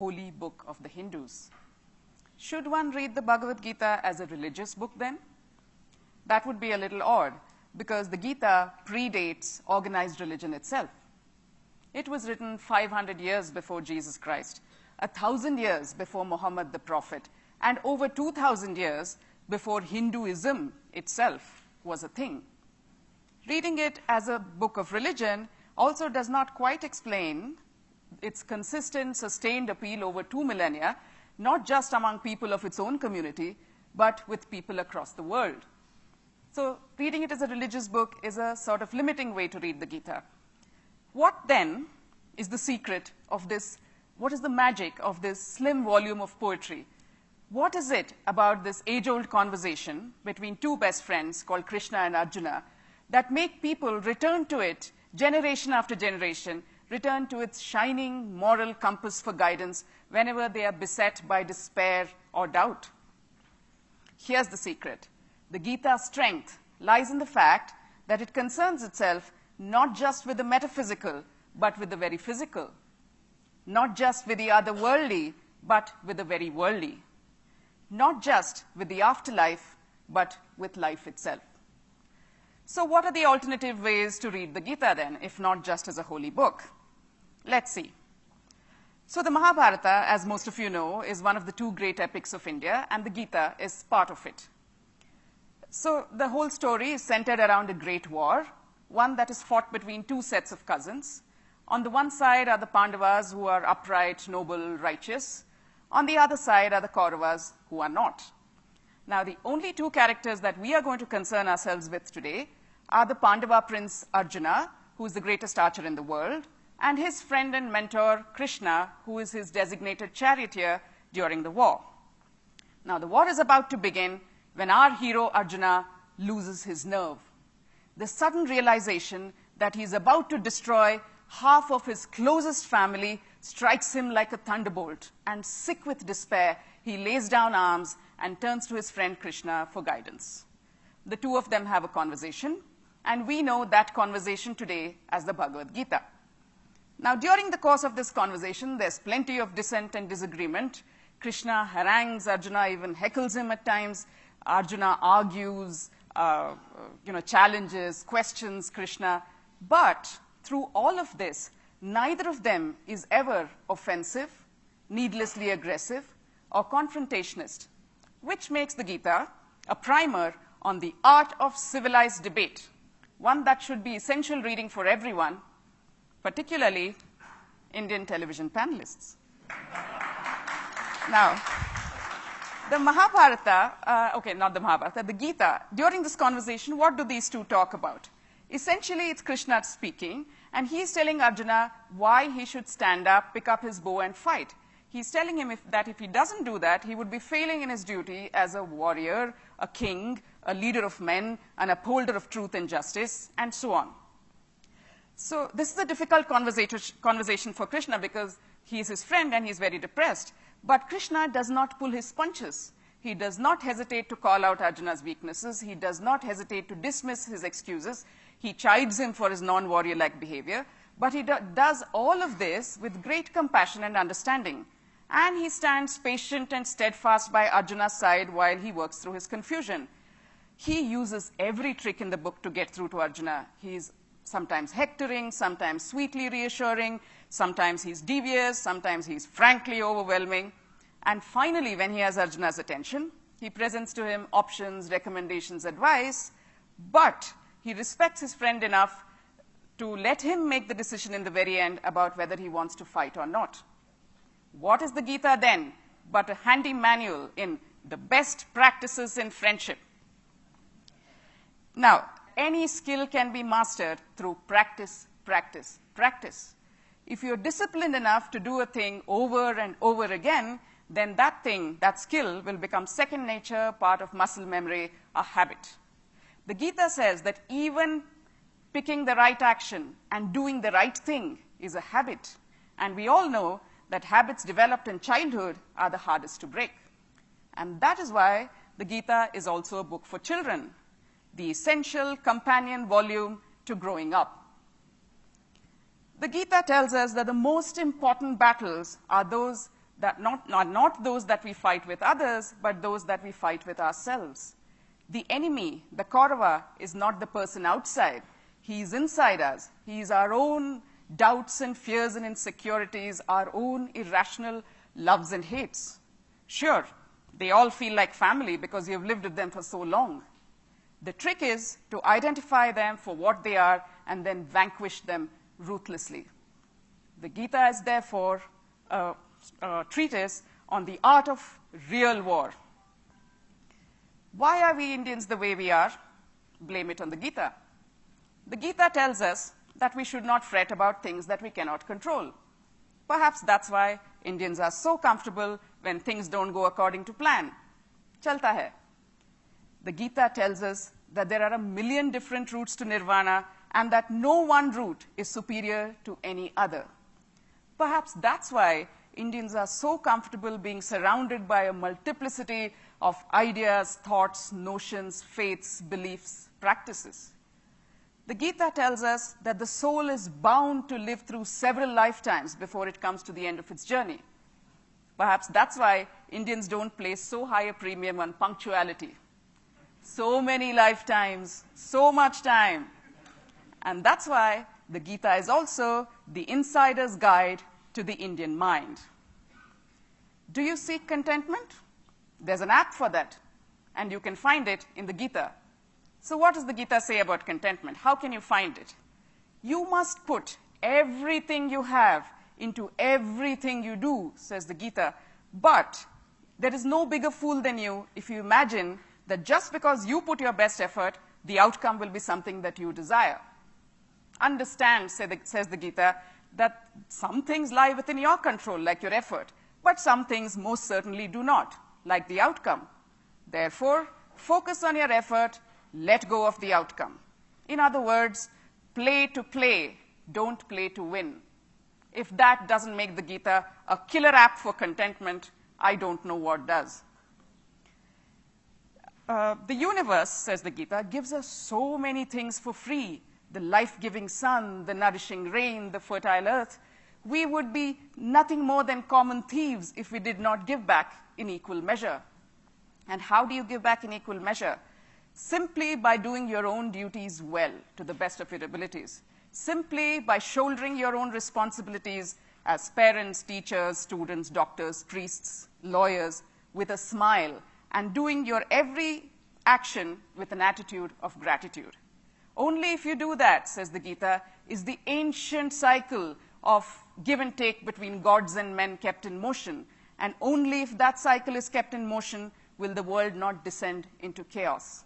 holy book of the Hindus. Should one read the Bhagavad Gita as a religious book then? That would be a little odd, because the Gita predates organized religion itself. It was written 500 years before Jesus Christ, 1,000 years before Muhammad the Prophet, and over 2,000 years before Hinduism itself was a thing. Reading it as a book of religion also does not quite explain its consistent, sustained appeal over 2 millennia, not just among people of its own community, but with people across the world. So reading it as a religious book is a sort of limiting way to read the Gita. What then is the secret of this? What is the magic of this slim volume of poetry? What is it about this age-old conversation between two best friends called Krishna and Arjuna that make people return to it generation after generation, return to its shining moral compass for guidance whenever they are beset by despair or doubt? Here's the secret. The Gita's strength lies in the fact that it concerns itself not just with the metaphysical, but with the very physical. Not just with the otherworldly, but with the very worldly. Not just with the afterlife, but with life itself. So what are the alternative ways to read the Gita then, if not just as a holy book? Let's see. So the Mahabharata, as most of you know, is one of the two great epics of India, and the Gita is part of it. So the whole story is centered around a great war, one that is fought between two sets of cousins. On the one side are the Pandavas, who are upright, noble, righteous. On the other side are the Kauravas, who are not. Now, the only two characters that we are going to concern ourselves with today are the Pandava prince Arjuna, who is the greatest archer in the world, and his friend and mentor Krishna, who is his designated charioteer during the war. Now, the war is about to begin when our hero Arjuna loses his nerve. The sudden realization that he is about to destroy half of his closest family strikes him like a thunderbolt, and sick with despair, he lays down arms and turns to his friend Krishna for guidance. The two of them have a conversation, and we know that conversation today as the Bhagavad Gita. Now, during the course of this conversation, there's plenty of dissent and disagreement. Krishna harangues Arjuna, even heckles him at times. Arjuna argues, challenges, questions Krishna. But through all of this, neither of them is ever offensive, needlessly aggressive, or confrontationist, which makes the Gita a primer on the art of civilized debate, one that should be essential reading for everyone, particularly Indian television panelists. Now, the Mahabharata, not the Mahabharata, the Gita, during this conversation, what do these two talk about? Essentially, it's Krishna speaking, and he's telling Arjuna why he should stand up, pick up his bow, and fight. He's telling him that if he doesn't do that, he would be failing in his duty as a warrior, a king, a leader of men, an upholder of truth and justice, and so on. So this is a difficult conversation for Krishna because he is his friend and he's very depressed. But Krishna does not pull his punches. He does not hesitate to call out Arjuna's weaknesses. He does not hesitate to dismiss his excuses. He chides him for his non-warrior-like behavior. But he does all of this with great compassion and understanding. And he stands patient and steadfast by Arjuna's side while he works through his confusion. He uses every trick in the book to get through to Arjuna. He's sometimes hectoring, sometimes sweetly reassuring, sometimes he's devious, sometimes he's frankly overwhelming. And finally, when he has Arjuna's attention, he presents to him options, recommendations, advice, but he respects his friend enough to let him make the decision in the very end about whether he wants to fight or not. What is the Gita then but a handy manual in the best practices in friendship? Now, any skill can be mastered through practice, practice, practice. If you're disciplined enough to do a thing over and over again, then that thing, that skill, will become second nature, part of muscle memory, a habit. The Gita says that even picking the right action and doing the right thing is a habit. And we all know that habits developed in childhood are the hardest to break. And that is why the Gita is also a book for children, the essential companion volume to growing up. The Gita tells us that the most important battles are those that not those that we fight with others, but those that we fight with ourselves. The enemy, the Kaurava, is not the person outside. He is inside us. He is our own doubts and fears and insecurities, our own irrational loves and hates. Sure, they all feel like family because you've lived with them for so long. The trick is to identify them for what they are and then vanquish them ruthlessly. The Gita is therefore a treatise on the art of real war. Why are we Indians the way we are? Blame it on the Gita. The Gita tells us that we should not fret about things that we cannot control. Perhaps that's why Indians are so comfortable when things don't go according to plan. Chalta hai. The Gita tells us that there are 1 million different routes to nirvana and that no one route is superior to any other. Perhaps that's why Indians are so comfortable being surrounded by a multiplicity of ideas, thoughts, notions, faiths, beliefs, practices. The Gita tells us that the soul is bound to live through several lifetimes before it comes to the end of its journey. Perhaps that's why Indians don't place so high a premium on punctuality. So many lifetimes, so much time. And that's why the Gita is also the insider's guide to the Indian mind. Do you seek contentment? There's an app for that, and you can find it in the Gita. So what does the Gita say about contentment? How can you find it? You must put everything you have into everything you do, says the Gita. But there is no bigger fool than you if you imagine that just because you put your best effort, the outcome will be something that you desire. Understand, says the Gita, that some things lie within your control, like your effort, but some things most certainly do not, like the outcome. Therefore, focus on your effort, let go of the outcome. In other words, play to play, don't play to win. If that doesn't make the Gita a killer app for contentment, I don't know what does. The universe, says the Gita, gives us so many things for free. The life-giving sun, the nourishing rain, the fertile earth. We would be nothing more than common thieves if we did not give back in equal measure. And how do you give back in equal measure? Simply by doing your own duties well, to the best of your abilities. Simply by shouldering your own responsibilities as parents, teachers, students, doctors, priests, lawyers, with a smile, and doing your every action with an attitude of gratitude. Only if you do that, says the Gita, is the ancient cycle of give and take between gods and men kept in motion. And only if that cycle is kept in motion will the world not descend into chaos.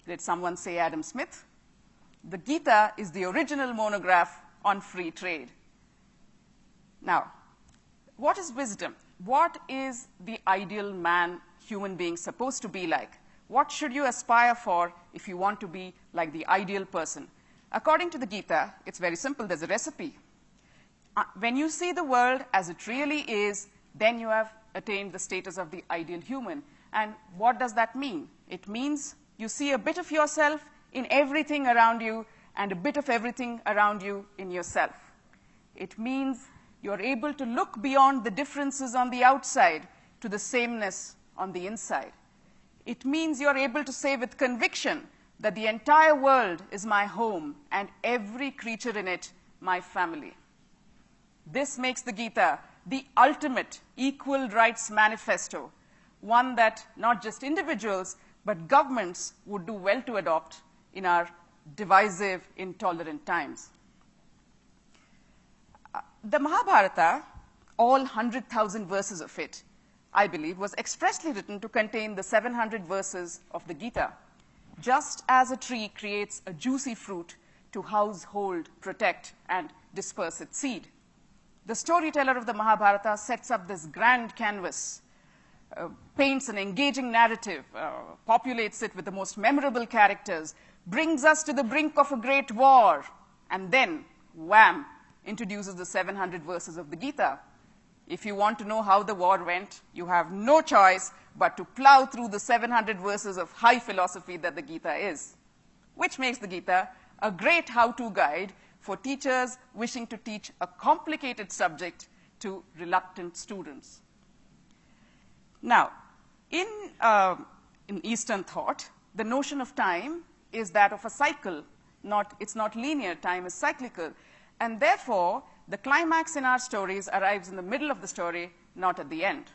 Did someone say Adam Smith? The Gita is the original monograph on free trade. Now, what is wisdom? What is the ideal man, human being supposed to be like? What should you aspire for if you want to be like the ideal person? According to the Gita, it's very simple. There's a recipe. When you see the world as it really is, then you have attained the status of the ideal human. And what does that mean? It means you see a bit of yourself in everything around you and a bit of everything around you in yourself. It means you're able to look beyond the differences on the outside to the sameness on the inside. It means you're able to say with conviction that the entire world is my home and every creature in it my family. This makes the Gita the ultimate equal rights manifesto, one that not just individuals, but governments would do well to adopt in our divisive, intolerant times. The Mahabharata, all 100,000 verses of it, I believe, was expressly written to contain the 700 verses of the Gita, just as a tree creates a juicy fruit to house, hold, protect, and disperse its seed. The storyteller of the Mahabharata sets up this grand canvas, paints an engaging narrative, populates it with the most memorable characters, brings us to the brink of a great war, and then, wham, introduces the 700 verses of the Gita. If you want to know how the war went, you have no choice but to plow through the 700 verses of high philosophy that the Gita is, which makes the Gita a great how-to guide for teachers wishing to teach a complicated subject to reluctant students. Now, in Eastern thought, the notion of time is that of a cycle. It's not linear. Time is cyclical. And therefore, the climax in our stories arrives in the middle of the story, not at the end.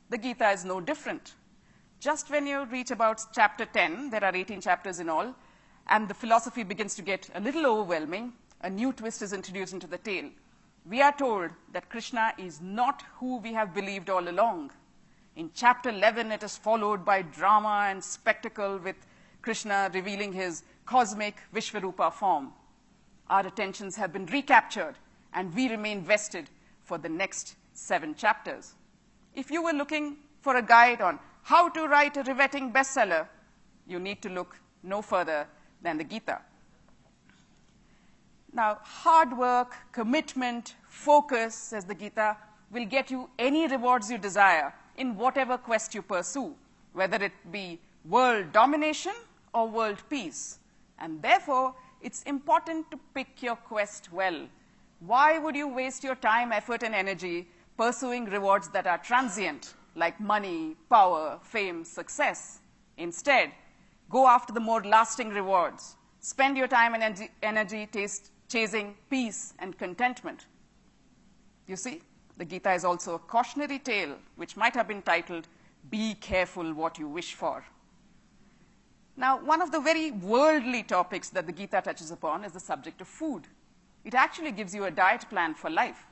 The Gita is no different. Just when you reach about chapter 10, there are 18 chapters in all, and the philosophy begins to get a little overwhelming, a new twist is introduced into the tale. We are told that Krishna is not who we have believed all along. In chapter 11, it is followed by drama and spectacle with Krishna revealing his cosmic Vishvarupa form. Our attentions have been recaptured, and we remain vested for the next 7 chapters. If you were looking for a guide on how to write a riveting bestseller, you need to look no further than the Gita. Now, hard work, commitment, focus, says the Gita, will get you any rewards you desire in whatever quest you pursue, whether it be world domination or world peace. And therefore, it's important to pick your quest well. Why would you waste your time, effort, and energy pursuing rewards that are transient, like money, power, fame, success? Instead, go after the more lasting rewards. Spend your time and energy chasing peace and contentment. You see, the Gita is also a cautionary tale, which might have been titled, "Be Careful What You Wish For." Now, one of the very worldly topics that the Gita touches upon is the subject of food. It actually gives you a diet plan for life,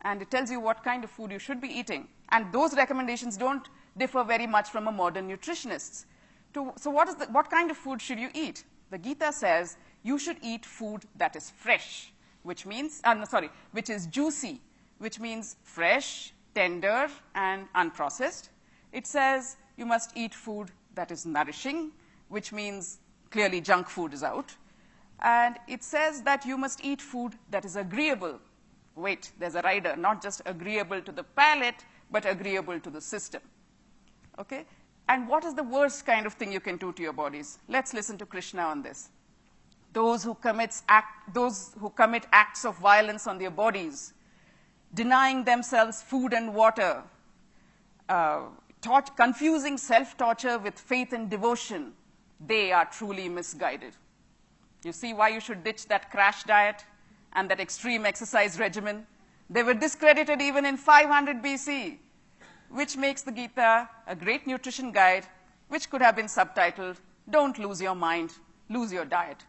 and it tells you what kind of food you should be eating. And those recommendations don't differ very much from a modern nutritionist's. So what kind of food should you eat? The Gita says you should eat food that is fresh, which is juicy, which means fresh, tender, and unprocessed. It says you must eat food that is nourishing, which means clearly junk food is out. And it says that you must eat food that is agreeable. Wait, there's a rider, not just agreeable to the palate, but agreeable to the system. Okay? And what is the worst kind of thing you can do to your bodies? Let's listen to Krishna on this. Those who commit acts of violence on their bodies, denying themselves food and water, confusing self-torture with faith and devotion, they are truly misguided. You see why you should ditch that crash diet and that extreme exercise regimen? They were discredited even in 500 BC, which makes the Gita a great nutrition guide, which could have been subtitled, "Don't lose your mind, lose your diet."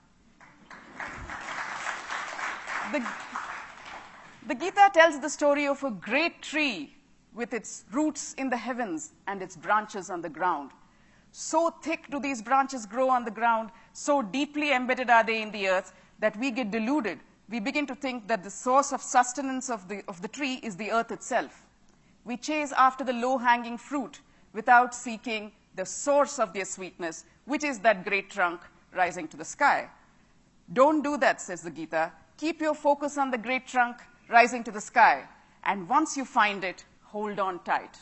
The Gita tells the story of a great tree with its roots in the heavens and its branches on the ground. So thick do these branches grow on the ground, so deeply embedded are they in the earth, that we get deluded. We begin to think that the source of sustenance of the tree is the earth itself. We chase after the low-hanging fruit without seeking the source of their sweetness, which is that great trunk rising to the sky. Don't do that, says the Gita. Keep your focus on the great trunk rising to the sky, and once you find it, hold on tight.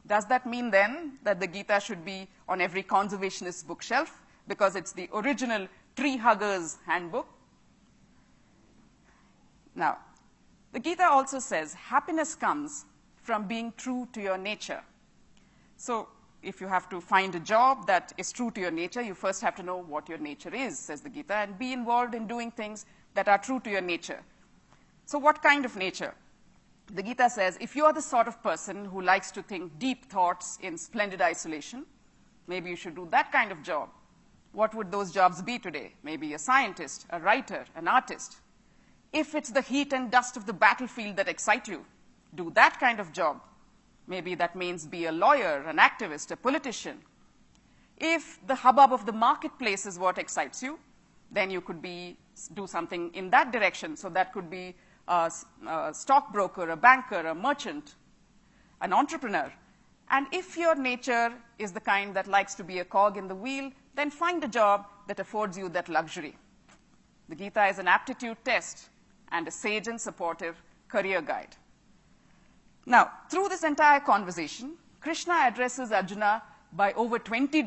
Does that mean then that the Gita should be on every conservationist bookshelf because it's the original tree hugger's handbook? Now, the Gita also says happiness comes from being true to your nature. So if you have to find a job that is true to your nature, you first have to know what your nature is, says the Gita, and be involved in doing things that are true to your nature. So what kind of nature? The Gita says, if you are the sort of person who likes to think deep thoughts in splendid isolation, maybe you should do that kind of job. What would those jobs be today? Maybe a scientist, a writer, an artist. If it's the heat and dust of the battlefield that excite you, do that kind of job. Maybe that means be a lawyer, an activist, a politician. If the hubbub of the marketplace is what excites you, then you could do something in that direction. So that could be a stockbroker, a banker, a merchant, an entrepreneur. And if your nature is the kind that likes to be a cog in the wheel, then find a job that affords you that luxury. The Gita is an aptitude test and a sage and supportive career guide. Now, through this entire conversation, Krishna addresses Arjuna by over 20 different